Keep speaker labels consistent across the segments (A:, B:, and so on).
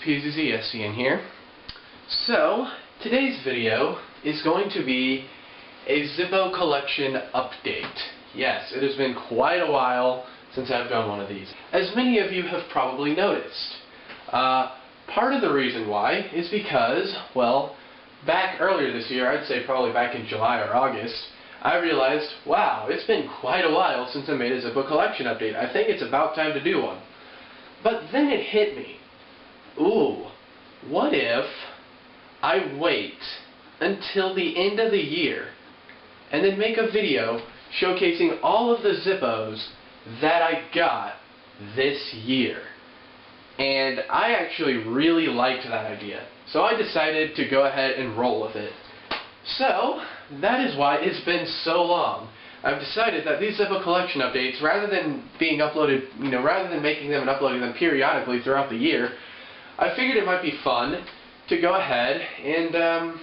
A: PZZSCN here. So, today's video is going to be a Zippo collection update. Yes, it has been quite a while since I've done one of these. As many of you have probably noticed. Part of the reason why is because, well, back earlier this year, I'd say probably back in July or August, I realized, wow, it's been quite a while since I made a Zippo collection update. I think it's about time to do one. But then it hit me. Ooh, what if I wait until the end of the year and then make a video showcasing all of the Zippos that I got this year? And I actually really liked that idea. So I decided to go ahead and roll with it. So, that is why it's been so long. I've decided that these Zippo collection updates, rather than being uploaded, rather than making them and uploading them periodically throughout the year, I figured it might be fun to go ahead and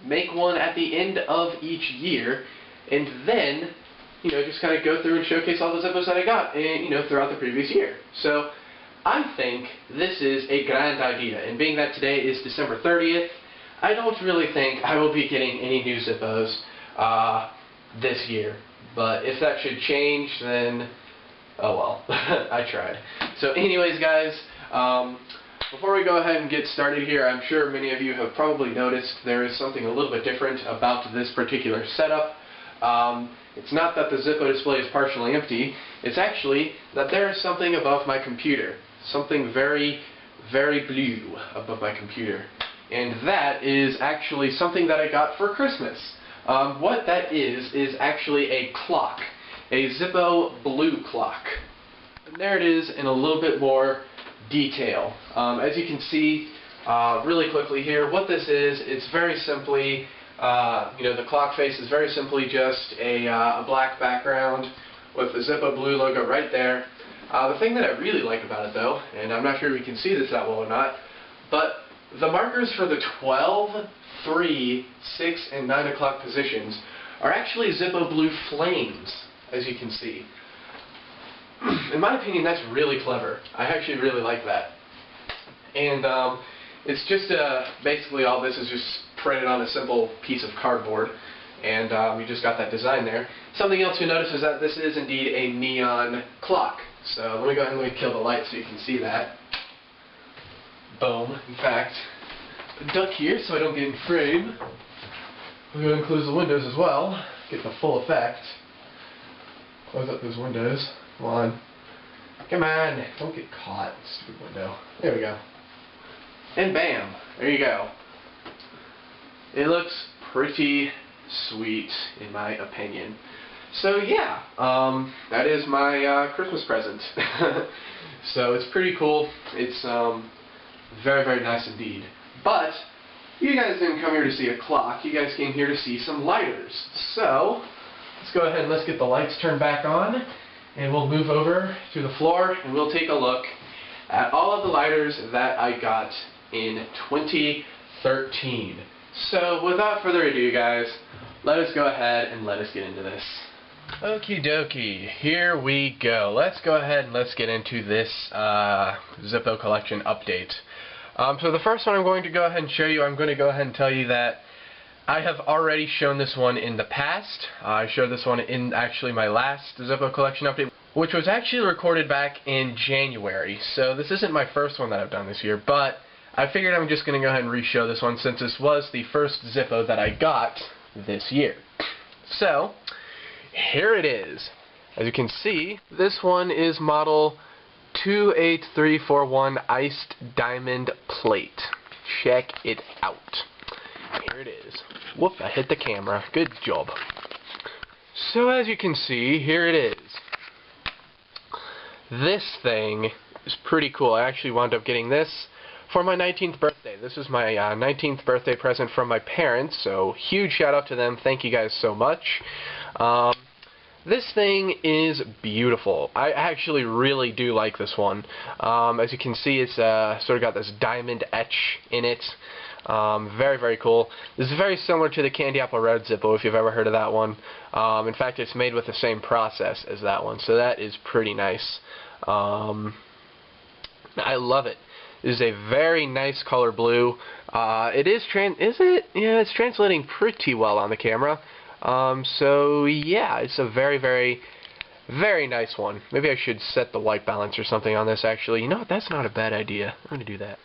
A: make one at the end of each year, and then, just kind of go through and showcase all the Zippos that I got, throughout the previous year. So, I think this is a grand idea, and being that today is December 30th, I don't really think I will be getting any new Zippos this year. But if that should change, then, oh well, I tried. So anyways, guys, before we go ahead and get started here, I'm sure many of you have probably noticed there is something a little bit different about this particular setup. It's not that the Zippo display is partially empty, it's actually that there is something above my computer. Something very, very blue above my computer. And that is actually something that I got for Christmas. What that is actually a clock. A Zippo blue clock. And there it is in a little bit more detail. As you can see really quickly here, what this is, it's very simply, the clock face is very simply just a black background with the Zippo blue logo right there. The thing that I really like about it though, and I'm not sure if you can see this that well or not, but the markers for the 12, 3, 6, and 9 o'clock positions are actually Zippo blue flames, as you can see. In my opinion, that's really clever. I actually really like that. And it's just basically all this is just printed on a simple piece of cardboard, and we just got that design there. Something else you'll notice is that this is indeed a neon clock. So let me go ahead and kill the light so you can see that. Boom. In fact, duck here so I don't get in frame. We'll go ahead and close the windows as well. Get the full effect. Close up those windows. Come on. Come on. Don't get caught. Stupid window. There we go. And bam. There you go. It looks pretty sweet in my opinion. So yeah, that is my Christmas present. So it's pretty cool. It's very, very nice indeed. But you guys didn't come here to see a clock. You guys came here to see some lighters. So let's go ahead and let's get the lights turned back on, and we'll move over to the floor and we'll take a look at all of the lighters that I got in 2013. So without further ado, guys, let us go ahead and let us get into this. Okie dokie, here we go. Let's go ahead and let's get into this Zippo collection update. So the first one I'm going to go ahead and show you, I'm going to go ahead and tell you that I have already shown this one in the past. I showed this one in actually my last Zippo collection update, which was actually recorded back in January. So this isn't my first one that I've done this year, but I figured I'm just going to go ahead and re-show this one since this was the first Zippo that I got this year. So here it is. As you can see, this one is model 28341 Iced Diamond Plate. Check it out. Here it is. Whoop, I hit the camera. Good job. So as you can see, here it is. This thing is pretty cool. I actually wound up getting this for my 19th birthday. This is my 19th birthday present from my parents, so huge shout out to them. Thank you guys so much. This thing is beautiful. I actually really do like this one. As you can see, it's sort of got this diamond etch in it. Very, very cool. This is very similar to the Candy Apple Red Zippo, if you've ever heard of that one. In fact, it's made with the same process as that one, so that is pretty nice. I love it. This is a very nice color blue. It is Yeah, it's translating pretty well on the camera. So yeah, it's a very, very, very nice one. Maybe I should set the white balance or something on this, actually. You know what? That's not a bad idea. I'm going to do that.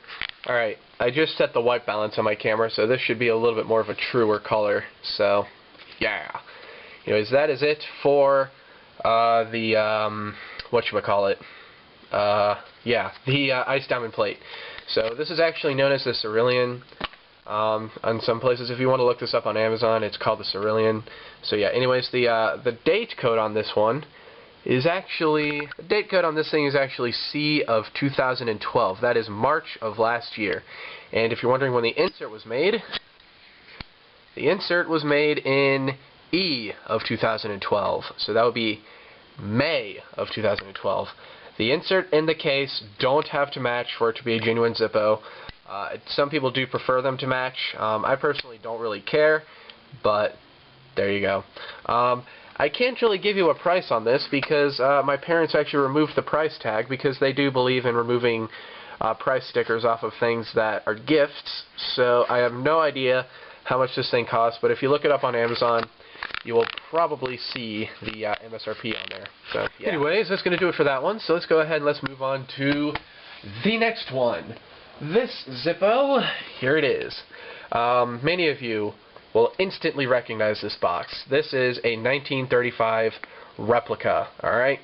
A: Alright, I just set the white balance on my camera, so this should be a little bit more of a truer color. So, yeah. Anyways, that is it for the ice diamond plate. So this is actually known as the cerulean. On some places, if you want to look this up on Amazon, it's called the cerulean. So yeah, anyways, the date code on this one is actually, the date code on this thing is actually C of 2012. That is March of last year. And if you're wondering when the insert was made, the insert was made in E of 2012. So that would be May of 2012. The insert and the case don't have to match for it to be a genuine Zippo. Some people do prefer them to match. I personally don't really care, but there you go. I can't really give you a price on this because my parents actually removed the price tag because they do believe in removing price stickers off of things that are gifts. So I have no idea how much this thing costs, but if you look it up on Amazon, you will probably see the MSRP on there. So yeah. Anyways, that's going to do it for that one. So let's go ahead and let's move on to the next one. This Zippo, here it is. Many of you will instantly recognize this box. This is a 1935 Replica, alright?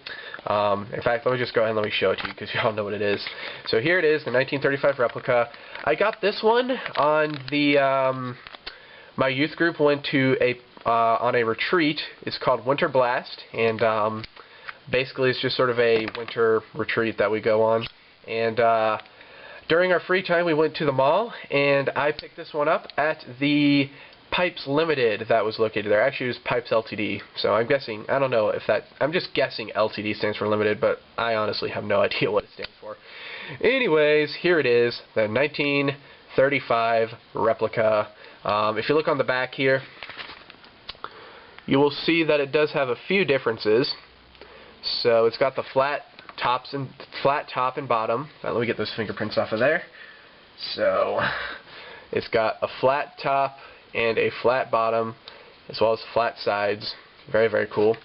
A: In fact, let me just go ahead and let me show it to you because you all know what it is. So here it is, the 1935 Replica. I got this one on the, my youth group went to on a retreat. It's called Winter Blast, and basically it's just sort of a winter retreat that we go on. And during our free time, we went to the mall, and I picked this one up at the Pipes Limited that was located there. Actually, it was Pipes Ltd. So I'm guessing, I don't know if that, I'm just guessing Ltd stands for Limited, but I honestly have no idea what it stands for. Anyways, here it is, the 1935 Replica. If you look on the back here, you will see that it does have a few differences. So it's got the flat top and bottom. Let me get those fingerprints off of there. So it's got a flat top and a flat bottom, as well as flat sides. Very, very cool.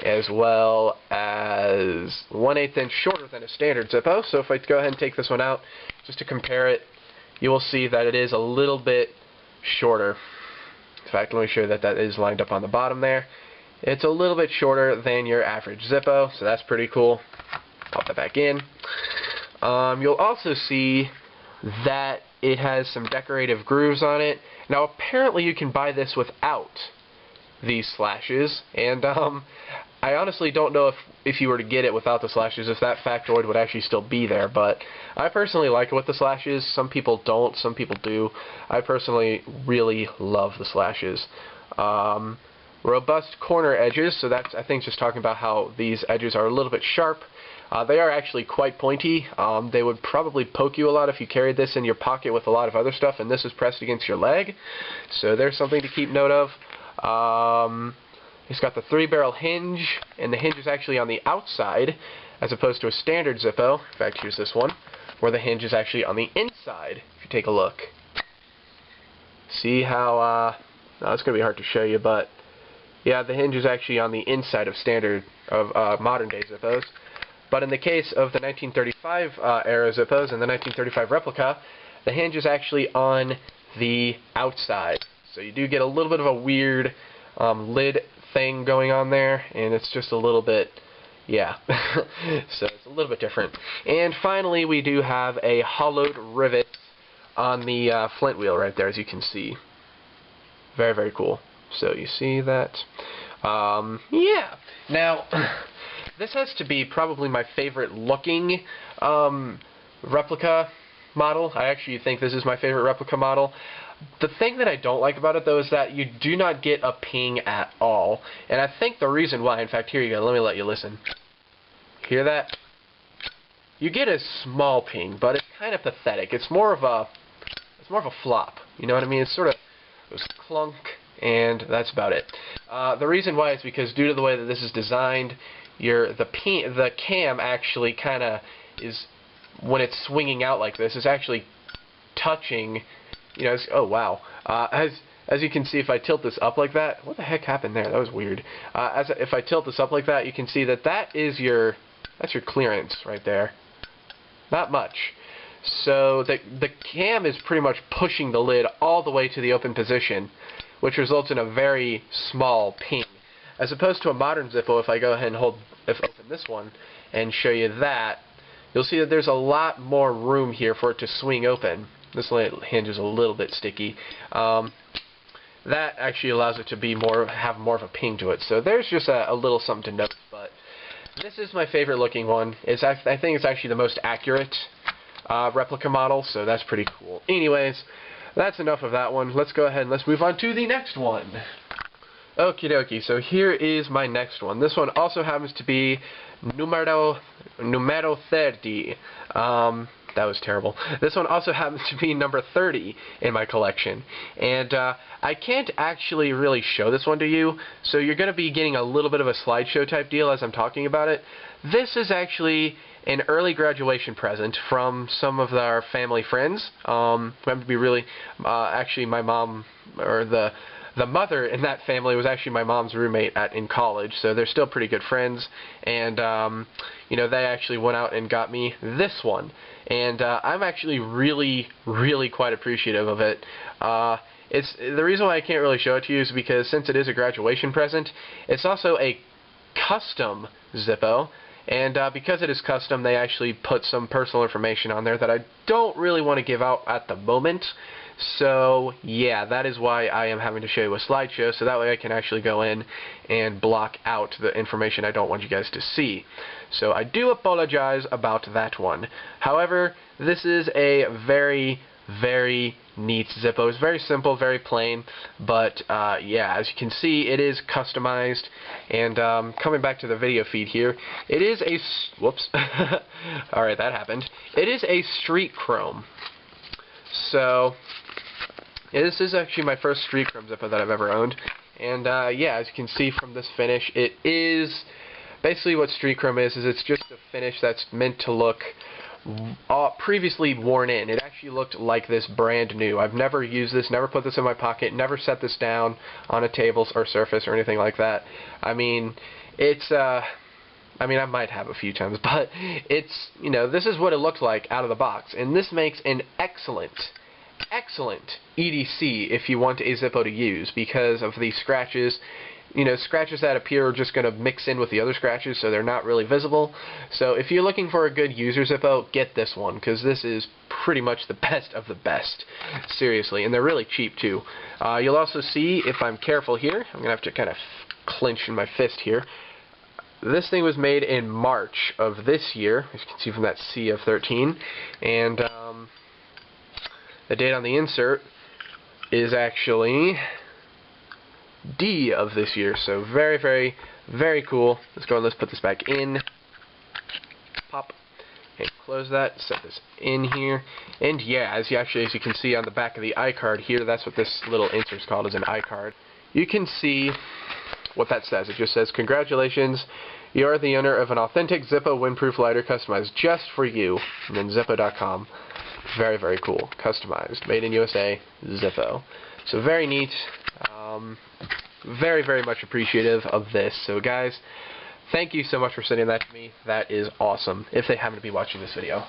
A: As well as 1/8 inch shorter than a standard Zippo. So if I go ahead and take this one out, just to compare it, you will see that it is a little bit shorter. In fact, let me show you that that is lined up on the bottom there. It's a little bit shorter than your average Zippo, so that's pretty cool. Pop that back in. You'll also see that it has some decorative grooves on it. Now, apparently you can buy this without these slashes, and I honestly don't know if you were to get it without the slashes, if that factoid would actually still be there, but I personally like it with the slashes. Some people don't, some people do. I personally really love the slashes. Robust corner edges, so that's, I think, just talking about how these edges are a little bit sharp. They are actually quite pointy. They would probably poke you a lot if you carried this in your pocket with a lot of other stuff, and this is pressed against your leg. So there's something to keep note of. It's got the 3-barrel hinge, and the hinge is actually on the outside, as opposed to a standard Zippo. In fact, here's this one, where the hinge is actually on the inside, if you take a look. See how, no, it's going to be hard to show you, but yeah, the hinge is actually on the inside of modern-day Zippos. But in the case of the 1935 era Zippos and the 1935 Replica, the hinge is actually on the outside. So you do get a little bit of a weird lid thing going on there, and it's just a little bit, yeah. So it's a little bit different. And finally, we do have a hollowed rivet on the flint wheel right there, as you can see. Very, very cool. So you see that? Yeah. Now, this has to be probably my favorite looking replica model. I actually think this is my favorite replica model. The thing that I don't like about it, though, is that you do not get a ping at all. And I think the reason why, in fact, here you go, let me let you listen. Hear that? You get a small ping, but it's kind of pathetic. It's more of a flop. You know what I mean? It's sort of goes clunk, and that's about it. The reason why is because due to the way that this is designed, the cam actually kind of is when it's swinging out like this, it's actually touching, you know, oh wow. As you can see, if I tilt this up like that, what the heck happened there? That was weird. If I tilt this up like that, you can see that that's your clearance right there. Not much. So the cam is pretty much pushing the lid all the way to the open position, which results in a very small ping. As opposed to a modern Zippo, if I go ahead and open this one and show you that, you'll see that there's a lot more room here for it to swing open. This hinge is a little bit sticky. That actually allows it to be have more of a ping to it. So there's just a little something to note. But this is my favorite looking one. I think it's actually the most accurate replica model, so that's pretty cool. Anyways, that's enough of that one. Let's go ahead and let's move on to the next one. Okie dokie, so here is my next one. This one also happens to be numero 30. That was terrible. This one also happens to be number 30 in my collection. And I can't actually really show this one to you, so you're going to be getting a little bit of a slideshow type deal as I'm talking about it. This is actually an early graduation present from some of our family friends. To be really, actually my mom, or the mother in that family was actually my mom's roommate in college, so they're still pretty good friends, and you know, they actually went out and got me this one, and I'm actually really quite appreciative of it. It's the reason why I can't really show it to you is because since it is a graduation present, it's also a custom Zippo, and because it is custom, they actually put some personal information on there that I don't really want to give out at the moment. So yeah, that is why I am having to show you a slideshow, so that way I can actually go in and block out the information I don't want you guys to see. So I do apologize about that one. However, this is a very neat Zippo. It's very simple, very plain, but yeah, as you can see, it is customized. And coming back to the video feed here, it is a whoops. Alright, that happened. It is a street chrome. So yeah, this is actually my first street chrome Zippo that I've ever owned, and yeah, as you can see from this finish, it is basically what street chrome is it's just a finish that's meant to look previously worn in. It actually looked like this brand new. I've never used this, never put this in my pocket, never set this down on a table or surface or anything like that. I mean, it's I mean, I might have a few times, but it's, you know, this is what it looked like out of the box, and this makes an excellent EDC if you want a Zippo to use, because of the scratches. You know, scratches that appear are just going to mix in with the other scratches, so they're not really visible. So if you're looking for a good user Zippo, get this one, because this is pretty much the best of the best. Seriously, and they're really cheap too. You'll also see, if I'm careful here, I'm going to have to kind of clench in my fist here. This thing was made in March of this year, as you can see from that C of 13, and the date on the insert is actually D of this year, so very cool. Let's go and let's put this back in, pop, and close that, set this in here, and yeah, as you can see on the back of the iCard here, that's what this little insert is called, is an iCard. You can see what that says. It just says, "Congratulations, you are the owner of an authentic Zippo windproof lighter customized just for you," and then Zippo.com. Very cool. Customized. Made in USA, Zippo. So very neat. Very much appreciative of this. So guys, thank you so much for sending that to me. That is awesome, if they happen to be watching this video.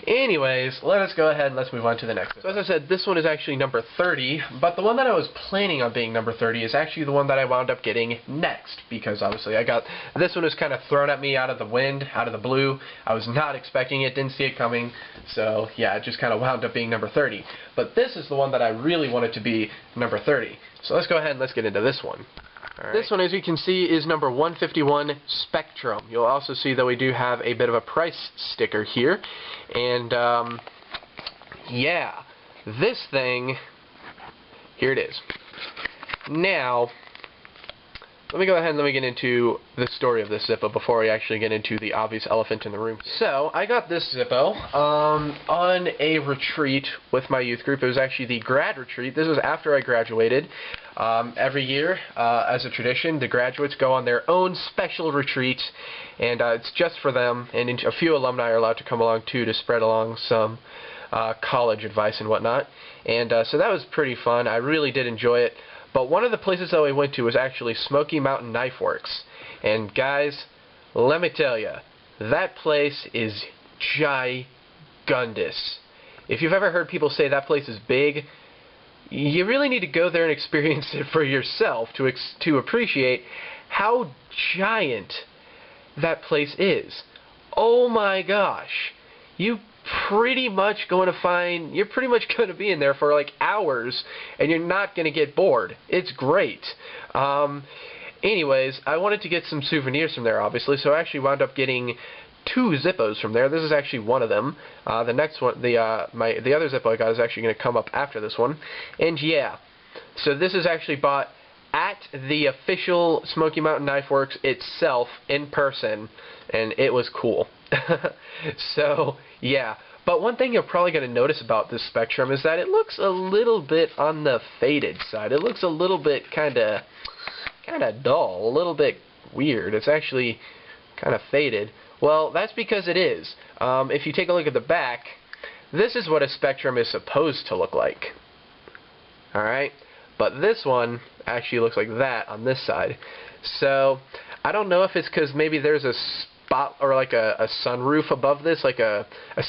A: Anyways, let us go ahead and let's move on to the next one. So as I said, this one is actually number 30, but the one that I was planning on being number 30 is actually the one that I wound up getting next, because obviously I got, this one was kind of thrown at me out of the wind, out of the blue. I was not expecting it, didn't see it coming, so yeah, it just kind of wound up being number 30. But this is the one that I really wanted to be number 30. So let's go ahead and let's get into this one. Right. This one, as you can see, is number 151 Spectrum. You'll also see that we do have a bit of a price sticker here. And, yeah, this thing, here it is. Now, let me go ahead and let me get into the story of this Zippo before I actually get into the obvious elephant in the room. So, I got this Zippo on a retreat with my youth group. It was actually the grad retreat. This was after I graduated. Every year, as a tradition, the graduates go on their own special retreat, and it's just for them, and a few alumni are allowed to come along too to spread along some college advice and whatnot. And so that was pretty fun. I really did enjoy it. But one of the places that we went to was actually Smoky Mountain Knife Works. And guys, let me tell you, that place is gigundous. If you've ever heard people say that place is big, you really need to go there and experience it for yourself to appreciate how giant that place is. Oh my gosh. You're pretty much going to be in there for like hours, and you're not going to get bored. It's great. Anyways, I wanted to get some souvenirs from there, obviously, so I actually wound up getting 2 Zippos from there. This is actually one of them. The next one, the other Zippo I got is actually going to come up after this one. And yeah, so this is actually bought at the official Smoky Mountain Knife Works itself in person, and it was cool. So yeah, but one thing you're probably going to notice about this Spectrum is that it looks a little bit on the faded side. It looks a little bit kind of dull, a little bit weird. It's actually kind of faded. Well, that's because it is. If you take a look at the back, this is what a Spectrum is supposed to look like. Alright? But this one actually looks like that on this side. So, I don't know if it's because maybe there's a spot or like a sunroof above this, like a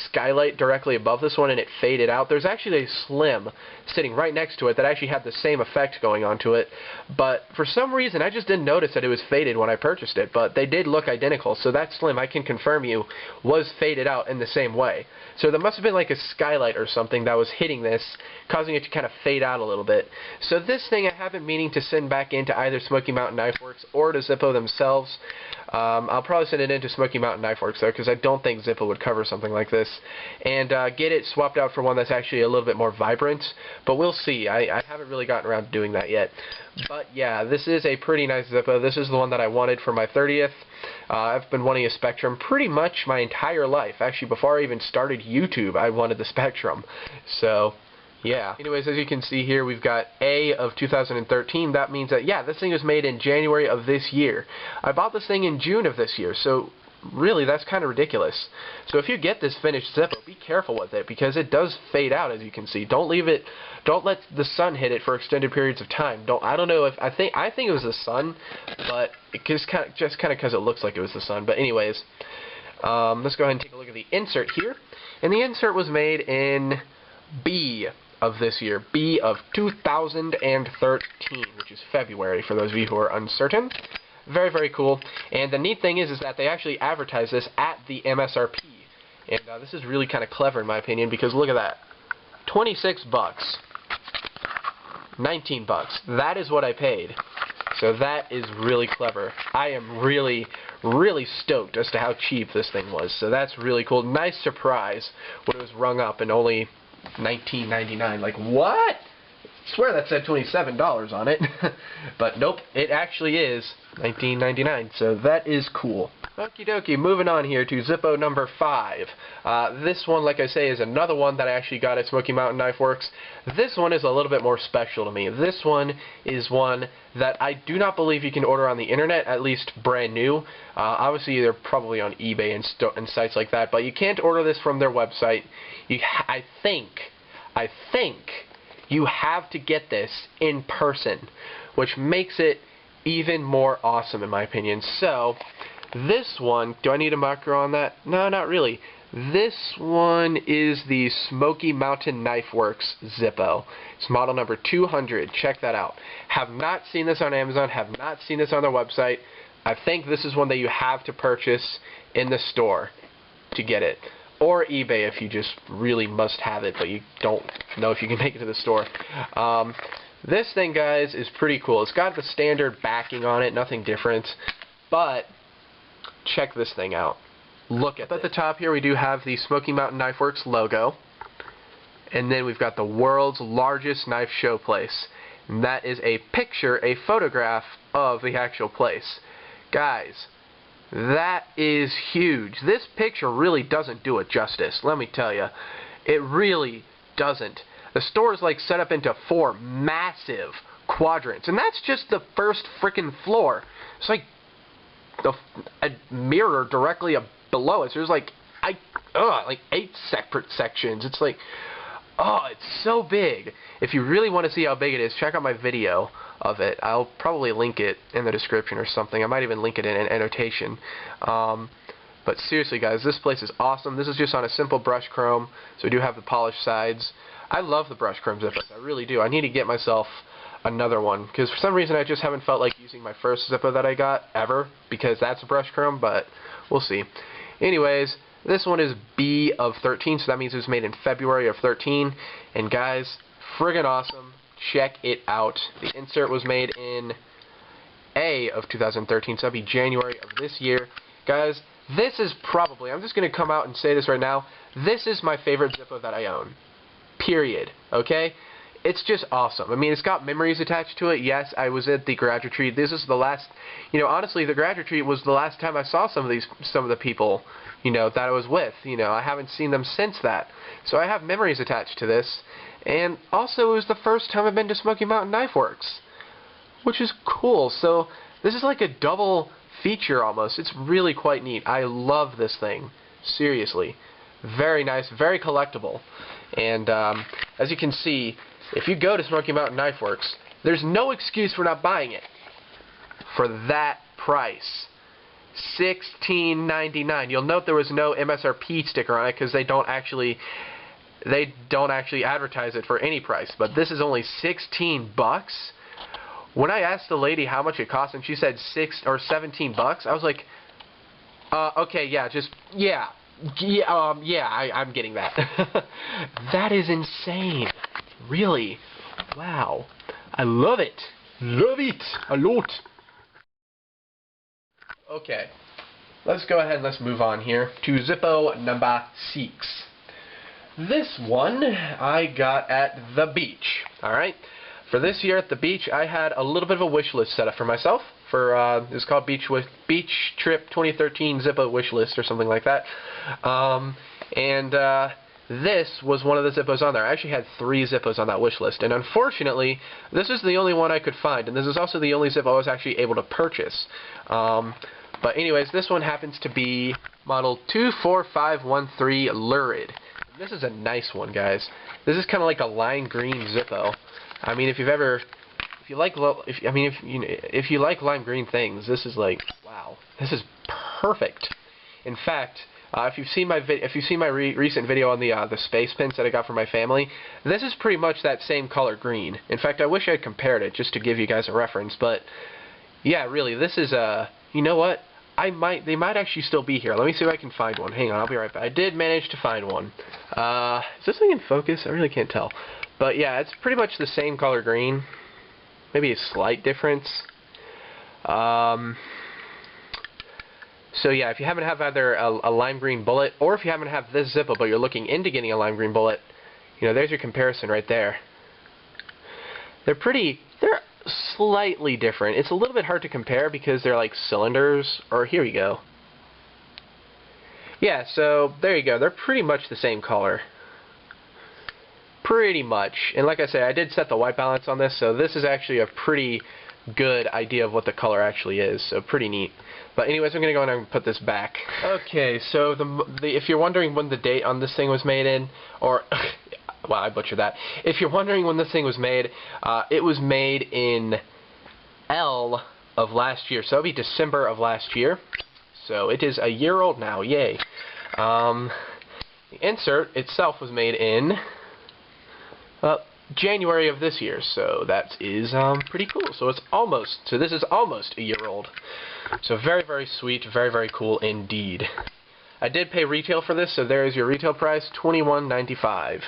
A: skylight directly above this one, and it faded out. There's actually a Slim sitting right next to it that actually had the same effect going on to it, but for some reason I just didn't notice that it was faded when I purchased it, but they did look identical. So that Slim, I can confirm you, was faded out in the same way. So there must have been like a skylight or something that was hitting this, causing it to kind of fade out a little bit. So this thing I have been meaning to send back into either Smoky Mountain Knife Works or to Zippo themselves. I'll probably send it into Smoky Mountain Knife Works though, because I don't think Zippo would cover something like this, and get it swapped out for one that's actually a little bit more vibrant, but we'll see. I haven't really gotten around to doing that yet. But yeah, this is a pretty nice Zippo. This is the one that I wanted for my 30th. I've been wanting a Spectrum pretty much my entire life. Actually, before I even started YouTube, I wanted the Spectrum. So yeah. Anyways, as you can see here, we've got A of 2013. That means that, yeah, this thing was made in January of this year. I bought this thing in June of this year, so really, that's kind of ridiculous. So if you get this finished Zippo, be careful with it, because it does fade out, as you can see. Don't leave it, don't let the sun hit it for extended periods of time. I don't know if, I think it was the sun, but it just kind of because it looks like it was the sun. But anyways, let's go ahead and take a look at the insert here. And the insert was made in B of this year, B of 2013, which is February, for those of you who are uncertain. Very, very cool. And the neat thing is that they actually advertise this at the MSRP. And this is really kind of clever in my opinion, because look at that. 26 bucks. 19 bucks. That is what I paid. So that is really clever. I am really, really stoked as to how cheap this thing was. So that's really cool. Nice surprise when it was rung up and only $19.99. Like, what? I swear that said $27 on it. But nope, it actually is $19.99. So that is cool. Okie dokie, moving on here to Zippo number 5. This one, like I say, is another one that I actually got at Smoky Mountain Knife Works. This one is a little bit more special to me. This one is one that I do not believe you can order on the internet, at least brand new. Obviously, they're probably on eBay and sites like that, but you can't order this from their website. I think you have to get this in person, which makes it even more awesome in my opinion. So this one, do I need a marker on that? No, not really. This one is the Smoky Mountain Knife Works Zippo. It's model number 200. Check that out. Have not seen this on Amazon. Have not seen this on their website. I think this is one that you have to purchase in the store to get it. Or eBay if you just really must have it, but you don't know if you can make it to the store. This thing, guys, is pretty cool. It's got the standard backing on it, nothing different. But check this thing out. Look at the top here, we do have the Smoky Mountain Knife Works logo. And then we've got the world's largest knife show place. And that is a picture, a photograph of the actual place. Guys, that is huge. This picture really doesn't do it justice, let me tell you. It really doesn't. The store is like set up into 4 massive quadrants, and that's just the first frickin' floor. It's like a mirror directly below us. There's like 8 separate sections. It's like, oh, it's so big. If you really want to see how big it is, check out my video of it. I'll probably link it in the description or something. I might even link it in an annotation. But seriously, guys, this place is awesome. This is just on a simple brush chrome, so we do have the polished sides. I love the brush chrome Zippos. I really do. I need to get myself another one, because for some reason I just haven't felt like using my first Zippo that I got ever, because that's a brush chrome, but we'll see. Anyways, this one is B of 13, so that means it was made in February of 13, and guys, friggin' awesome. Check it out. The insert was made in A of 2013, so that'd be January of this year. Guys, this is probably, I'm just going to come out and say this right now, this is my favorite Zippo that I own. Period. Okay? It's just awesome. I mean, it's got memories attached to it. Yes, I was at the garage retreat. This is the last, honestly, the garage retreat was the last time I saw some of the people, that I was with. I haven't seen them since that. So I have memories attached to this. And also, it was the first time I've been to Smoky Mountain Knife Works, which is cool. So this is like a double feature almost. It's really quite neat. I love this thing. Seriously. Very nice, very collectible. And as you can see, if you go to Smoky Mountain Knife Works, there's no excuse for not buying it for that price. $16.99. You'll note there was no MSRP sticker on it because they don't actually advertise it for any price. But this is only 16 bucks. When I asked the lady how much it cost and she said 17 bucks, I was like, okay, yeah, I'm getting that. That is insane. Really. Wow. I love it. Love it a lot. Okay. Let's go ahead and let's move on here to Zippo number 6. This one I got at the beach. Alright. For this year at the beach, I had a little bit of a wish list set up for myself. It's called Beach Trip 2013 Zippo Wish List or something like that. This was one of the Zippos on there. I actually had 3 Zippos on that wish list, and unfortunately, this is the only one I could find, and this is also the only Zippo I was actually able to purchase. But anyways, this one happens to be model 24513 Lurid. This is a nice one, guys. This is kind of like a lime green Zippo. I mean, if you like lime green things, this is like, wow, this is perfect. In fact, if you've seen my recent video on the space pins that I got for my family, this is pretty much that same color green. In fact, I wish I had compared it just to give you guys a reference, but yeah, really, this is you know what? They might actually still be here. Let me see if I can find one. Hang on, I'll be right back. I did manage to find one. Is this thing in focus? I really can't tell. But yeah, it's pretty much the same color green. Maybe a slight difference. So yeah, if you happen to have either a lime green bullet, or if you happen to have this Zippo, but you're looking into getting a lime green bullet, there's your comparison right there. They're slightly different. It's a little bit hard to compare because they're like cylinders. Or here we go. Yeah, so there you go. They're pretty much the same color. Pretty much. And like I said, I did set the white balance on this, so this is actually a pretty good idea of what the color actually is. So pretty neat. But anyways, I'm going to go in and put this back. Okay, so if you're wondering when the date on this thing was made in, or wow, I butchered that. If you're wondering when this thing was made, it was made in L of last year. So it'll be December of last year. So it is a year old now. Yay. The insert itself was made in January of this year. So that is pretty cool. So this is almost a year old. So very, very sweet. Very, very cool indeed. I did pay retail for this, so there is your retail price, $21.95.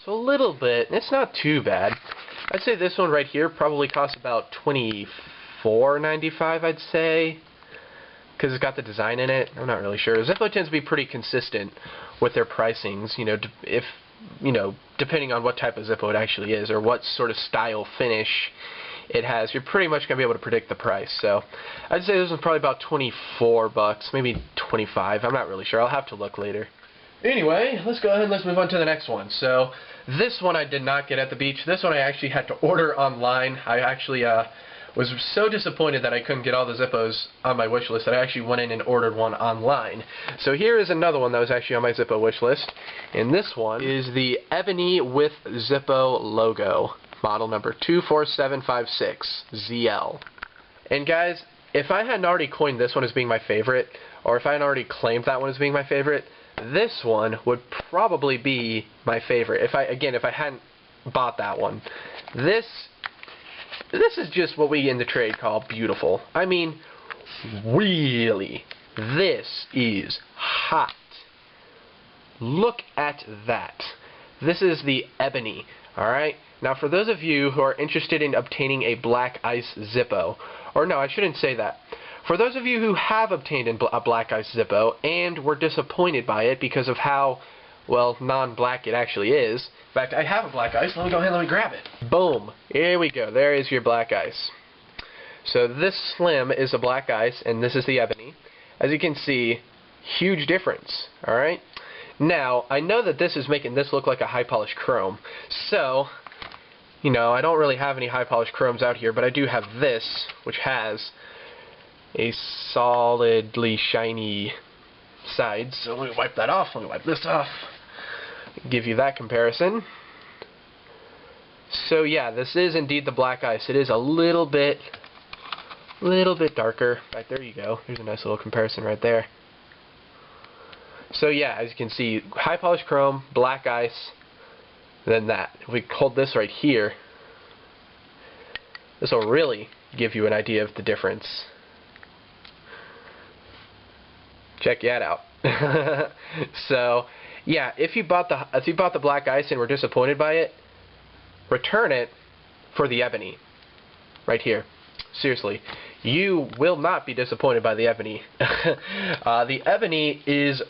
A: So a little bit. It's not too bad. I'd say this one right here probably costs about $24.95, I'd say, because it's got the design in it. I'm not really sure. Zippo tends to be pretty consistent with their pricings, depending on what type of Zippo it actually is, or what sort of style finish it has. You're pretty much going to be able to predict the price. So I'd say this one's probably about 24 bucks, maybe 25. I'm not really sure. I'll have to look later. Anyway, let's go ahead and let's move on to the next one. So, this one I did not get at the beach. This one I actually had to order online. I actually was so disappointed that I couldn't get all the Zippos on my wish list that I actually went in and ordered one online. So here is another one that was actually on my Zippo wish list. And this one is the Ebony with Zippo logo. Model number 24756 ZL. And guys, if I hadn't already coined this one as being my favorite, or if I hadn't already claimed that one as being my favorite, this one would probably be my favorite. If I hadn't bought that one. This is just what we in the trade call beautiful. I mean, really, this is hot. Look at that. This is the Ebony, alright? Now for those of you who are interested in obtaining a Black Ice Zippo, or no, I shouldn't say that. For those of you who have obtained a Black Ice Zippo and were disappointed by it because of how, well, non-black it actually is. In fact, I have a Black Ice. Let me go ahead and let me grab it. Boom. Here we go. There is your Black Ice. So this Slim is a Black Ice, and this is the Ebony. As you can see, huge difference. Alright? Now, I know that this is making this look like a high-polished chrome. So, you know, I don't really have any high-polished chromes out here, but I do have this, which has a solidly shiny side. So let me wipe that off. Let me wipe this off. Give you that comparison. So yeah, this is indeed the Black Ice. It is a little bit darker. Right, there you go. There's a nice little comparison right there. So yeah, as you can see, high polished chrome, Black Ice, then that. If we hold this right here, this will really give you an idea of the difference. Check that out. So, yeah, if you bought the Black Ice and were disappointed by it, return it for the Ebony. Right here. Seriously, you will not be disappointed by the Ebony. The Ebony is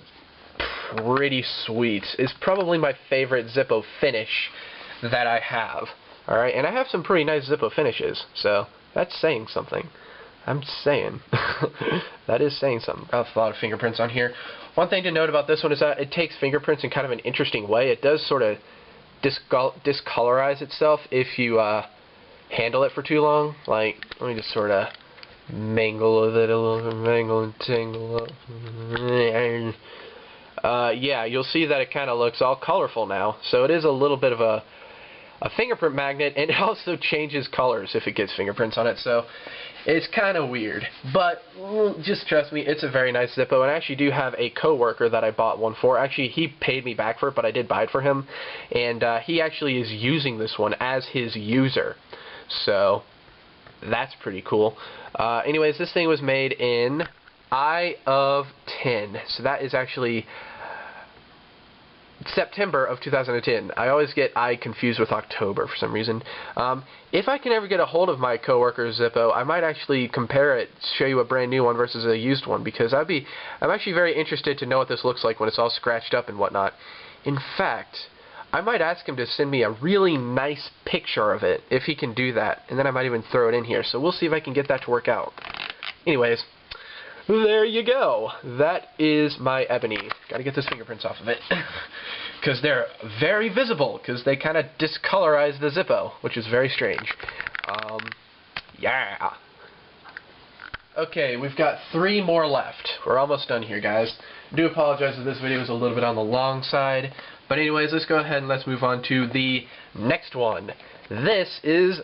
A: pretty sweet. It's probably my favorite Zippo finish that I have. Alright, and I have some pretty nice Zippo finishes, so that's saying something. I'm saying. That is saying something. I have a lot of fingerprints on here. One thing to note about this one is that it takes fingerprints in kind of an interesting way. It does sort of discolorize itself if you handle it for too long. Like, let me just sort of mangle with it a little bit. Mangle and tingle. Yeah, you'll see that it kind of looks all colorful now. So it is a little bit of a fingerprint magnet, and it also changes colors if it gets fingerprints on it, so it's kind of weird. But just trust me, it's a very nice Zippo, and I actually do have a coworker that I bought one for. Actually, he paid me back for it, but I did buy it for him, and he actually is using this one as his user, so that's pretty cool. Anyways, this thing was made in I of 10, so that is actually September of 2010. I always get I confused with October for some reason. If I can ever get a hold of my coworker's Zippo, I might actually compare it, show you a brand new one versus a used one, because I'm actually very interested to know what this looks like when it's all scratched up and whatnot. In fact, I might ask him to send me a really nice picture of it, if he can do that, and then I might even throw it in here. So we'll see if I can get that to work out. Anyways, there you go. That is my Ebony. Gotta get those fingerprints off of it. Because they're very visible, because they kind of discolorize the Zippo, which is very strange. Yeah. Okay, we've got 3 more left. We're almost done here, guys. I do apologize if this video was a little bit on the long side. But anyways, let's go ahead and let's move on to the next one. This is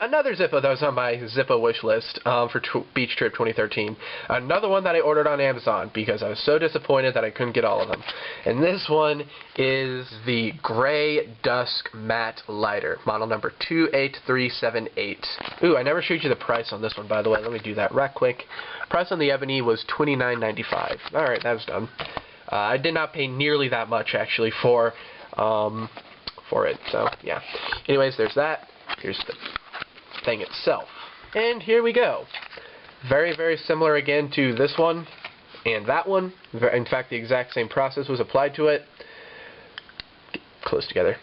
A: another Zippo that was on my Zippo wish list for Beach Trip 2013. Another one that I ordered on Amazon because I was so disappointed that I couldn't get all of them. And this one is the Gray Dusk Matte Lighter, model number 28378. Ooh, I never showed you the price on this one, by the way. Let me do that right quick. Price on the Ebony was $29.95. Alright, that was done. I did not pay nearly that much, actually, for it. So, yeah. Anyways, there's that. Here's the thing itself. And here we go. Very, very similar again to this one and that one. In fact, the exact same process was applied to it. Get close together.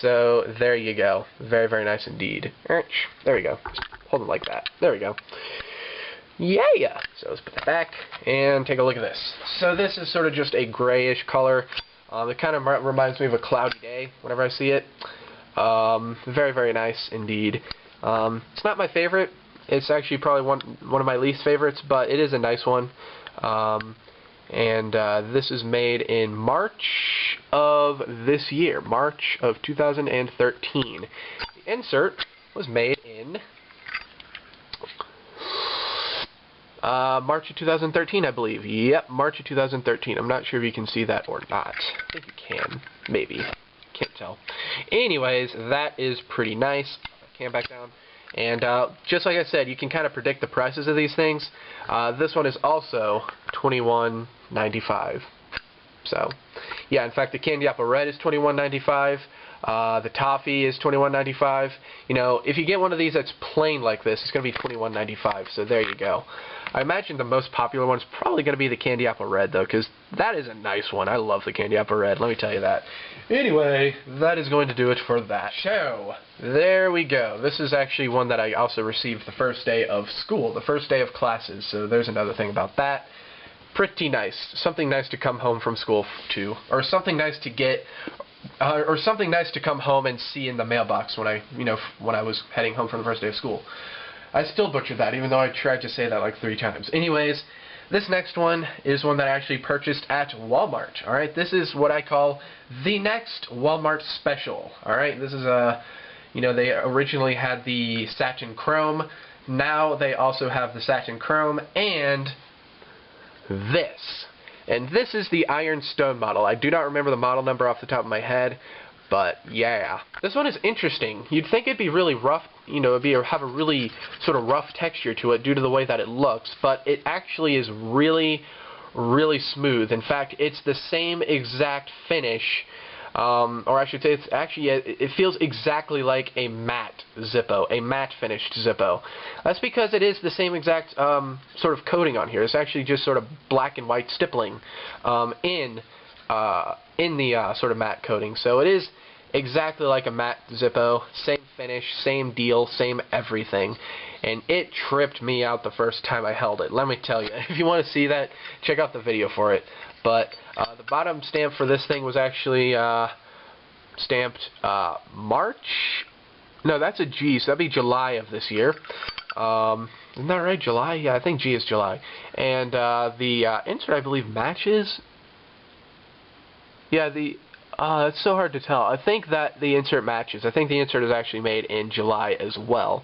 A: So, there you go. Very, very nice indeed. There we go. Just hold it like that. There we go. Yeah! So let's put that back and take a look at this. So this is sort of just a grayish color. It kind of reminds me of a cloudy day whenever I see it. Very, very nice indeed. It's not my favorite. It's actually probably one of my least favorites, but it is a nice one. This is made in March of this year, March of 2013. The insert was made in March of 2013, I believe. Yep, March of 2013. I'm not sure if you can see that or not. I think you can. Maybe. Can't tell. Anyways, that is pretty nice. Cam back down. And just like I said, you can kind of predict the prices of these things. This one is also $21.95. So, yeah, in fact, the Candy Apple Red is $21.95. The Toffee is $21.95. You know, if you get one of these that's plain like this, it's going to be $21.95. So there you go. I imagine the most popular one is probably going to be the Candy Apple Red, though, because that is a nice one. I love the Candy Apple Red, let me tell you that. Anyway, that is going to do it for that. So, there we go. This is actually one that I also received the first day of school, the first day of classes, so there's another thing about that. Pretty nice. Something nice to come home from school to, or something nice to get, or something nice to come home and see in the mailbox when I was heading home from the first day of school. I still butchered that, even though I tried to say that like 3 times. Anyways, this next one is one that I actually purchased at Walmart. Alright, this is what I call the next Walmart special. Alright, this is they originally had the satin chrome. Now they also have the satin chrome and this. And this is the Ironstone model. I do not remember the model number off the top of my head, but yeah. This one is interesting. You'd think it'd be really rough, have a really sort of rough texture to it due to the way that it looks, but it actually is really, really smooth. In fact, it's the same exact finish, or I should say it feels exactly like a matte Zippo, a matte finished Zippo. That's because it is the same exact sort of coating on here. It's actually just sort of black and white stippling in the sort of matte coating. So it is exactly like a matte Zippo, same finish, same deal, same everything. And it tripped me out the first time I held it. Let me tell you, if you want to see that, check out the video for it. But the bottom stamp for this thing was actually stamped March? No, that's a G, so that'd be July of this year. Isn't that right? July? Yeah, I think G is July. And the insert, I believe, matches. Yeah, it's so hard to tell. I think that the insert matches. I think the insert is actually made in July as well.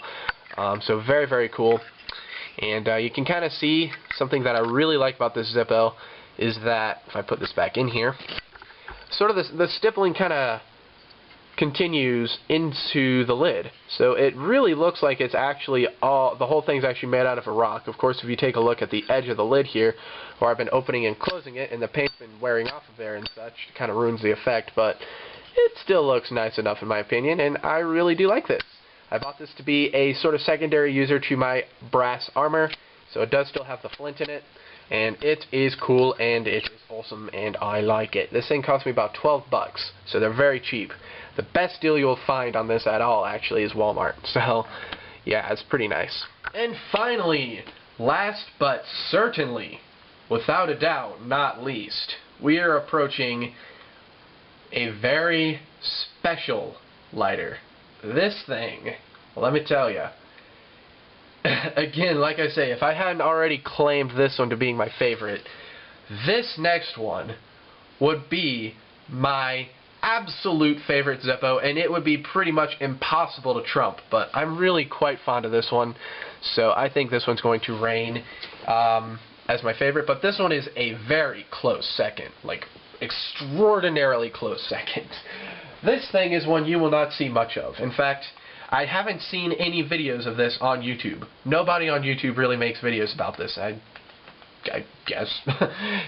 A: So very, very cool. And you can kind of see something that I really like about this Zippo is that, if I put this back in here, sort of the stippling kind of continues into the lid. So it really looks like it's actually the whole thing's actually made out of a rock. Of course, if you take a look at the edge of the lid here, where I've been opening and closing it, and the paint's been wearing off of there and such, it kind of ruins the effect, but it still looks nice enough in my opinion, and I really do like this. I bought this to be a sort of secondary user to my brass armor, so it does still have the flint in it, and it is cool, and it is awesome, and I like it. This thing cost me about 12 bucks, so they're very cheap. The best deal you'll find on this at all, actually, is Walmart. So, yeah, it's pretty nice. And finally, last but certainly, without a doubt, not least, we are approaching a very special lighter. This thing, let me tell you, again, like I say, if I hadn't already claimed this one to being my favorite, this next one would be my absolute favorite Zippo, and it would be pretty much impossible to trump, but I'm really quite fond of this one, so I think this one's going to reign as my favorite, but this one is a very close second, like extraordinarily close second. This thing is one you will not see much of. In fact, I haven't seen any videos of this on YouTube. Nobody on YouTube really makes videos about this, I guess.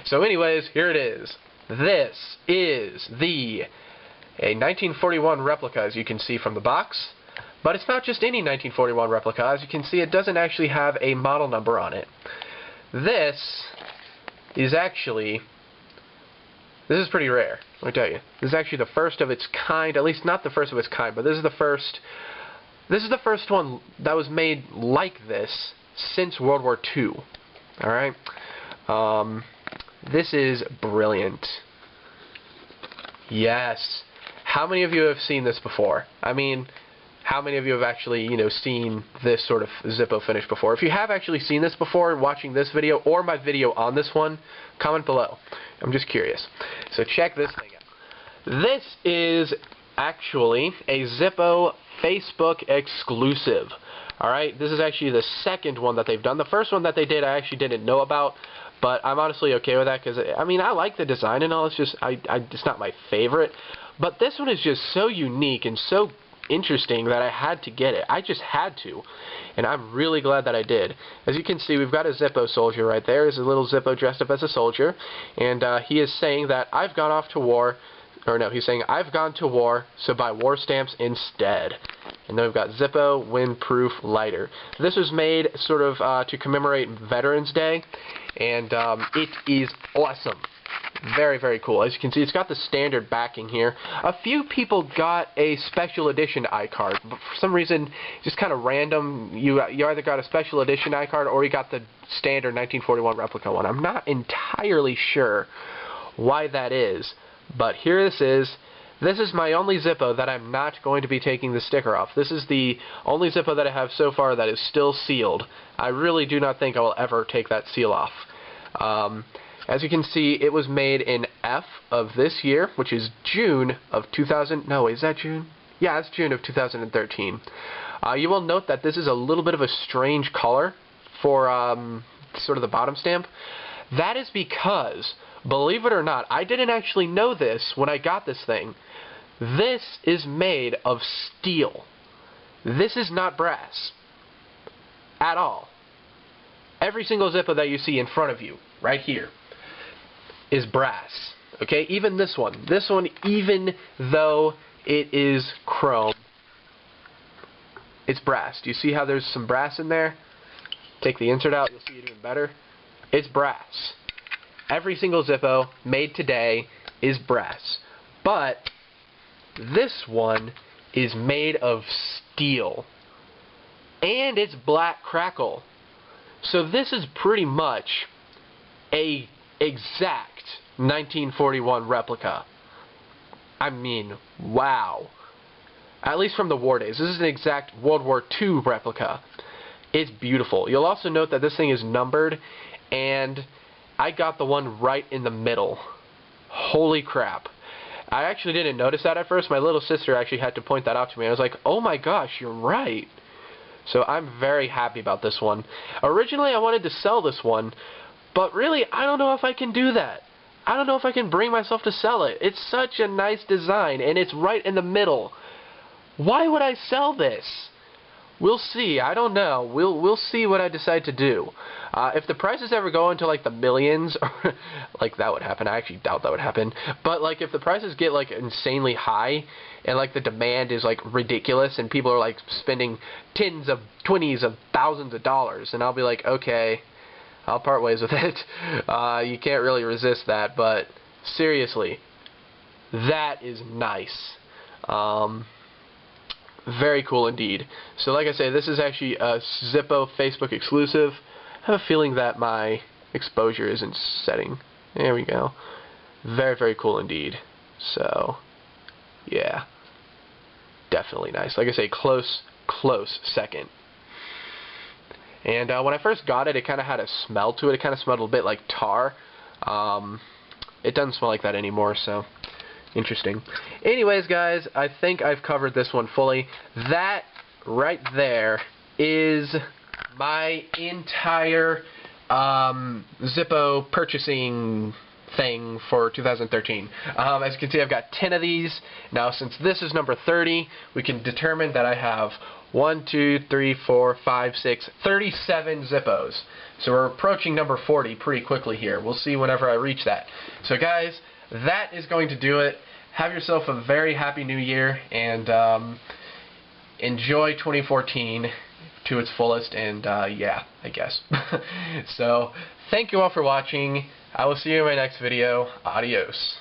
A: So anyways, here it is. This is a 1941 replica, as you can see from the box. But it's not just any 1941 replica. As you can see, it doesn't actually have a model number on it. This is pretty rare, let me tell you. This is actually the first of its kind, at least not the first of its kind, but this is the first one that was made like this since World War II. Alright? This is brilliant. Yes. How many of you have seen this before? I mean, how many of you have actually, seen this sort of Zippo finish before? If you have actually seen this before, watching this video, or my video on this one, comment below. I'm just curious. So check this thing out. This is actually a Zippo Facebook exclusive. Alright, this is actually the second one that they've done. The first one that they did I actually didn't know about, but I'm honestly okay with that because, I mean, I like the design and all. It's just, it's not my favorite. But this one is just so unique and so interesting that I had to get it. I just had to. And I'm really glad that I did. As you can see, we've got a Zippo soldier right there. There's a little Zippo dressed up as a soldier. And he is saying that I've gone off to war. Or no, he's saying, I've gone to war, so buy war stamps instead. And then we've got Zippo Windproof Lighter. This was made sort of to commemorate Veterans Day, and it is awesome. Very, very cool. As you can see, it's got the standard backing here. A few people got a special edition iCard, but for some reason, just kind of random. You either got a special edition iCard or you got the standard 1941 replica one. I'm not entirely sure why that is. But here this is. This is my only Zippo that I'm not going to be taking the sticker off. This is the only Zippo that I have so far that is still sealed. I really do not think I will ever take that seal off. As you can see, it was made in F of this year, which is June of 2000. No, is that June? Yeah, it's June of 2013. You will note that this is a little bit of a strange color for sort of the bottom stamp. That is because, believe it or not, I didn't actually know this when I got this thing. This is made of steel. This is not brass. At all. Every single Zippo that you see in front of you, right here, is brass. Okay, even this one. This one, even though it is chrome, it's brass. Do you see how there's some brass in there? Take the insert out, you'll see it even better. It's brass. Every single Zippo made today is brass. But this one is made of steel. And it's black crackle. So this is pretty much a exact 1941 replica. I mean, wow. At least from the war days. This is an exact World War II replica. It's beautiful. You'll also note that this thing is numbered, and I got the one right in the middle. Holy crap. I actually didn't notice that at first. My little sister actually had to point that out to me. I was like, oh my gosh, you're right. So I'm very happy about this one. Originally, I wanted to sell this one, but really, I don't know if I can do that. I don't know if I can bring myself to sell it. It's such a nice design, and it's right in the middle. Why would I sell this? We'll see. I don't know. We'll see what I decide to do. If the prices ever go into like the millions, like that would happen. I actually doubt that would happen. But like if the prices get like insanely high, and like the demand is like ridiculous, and people are like spending tens of, 20s of thousands of dollars, and I'll be like, okay, I'll part ways with it. You can't really resist that. But seriously, that is nice. Very cool indeed. So like I say, this is actually a Zippo Facebook exclusive. I have a feeling that my exposure isn't setting. There we go. Very, very cool indeed. So, yeah. Definitely nice. Like I say, close second. And when I first got it, it kind of had a smell to it. It kind of smelled a bit like tar. It doesn't smell like that anymore, so interesting. Anyways, guys, I think I've covered this one fully. That right there is my entire Zippo purchasing thing for 2013. As you can see, I've got 10 of these. Now, since this is number 30, we can determine that I have 1, 2, 3, 4, 5, 6, 37 Zippos. So we're approaching number 40 pretty quickly here. We'll see whenever I reach that. So guys, that is going to do it. Have yourself a very happy new year, and enjoy 2014 to its fullest, and yeah, I guess. So, thank you all for watching. I will see you in my next video. Adios.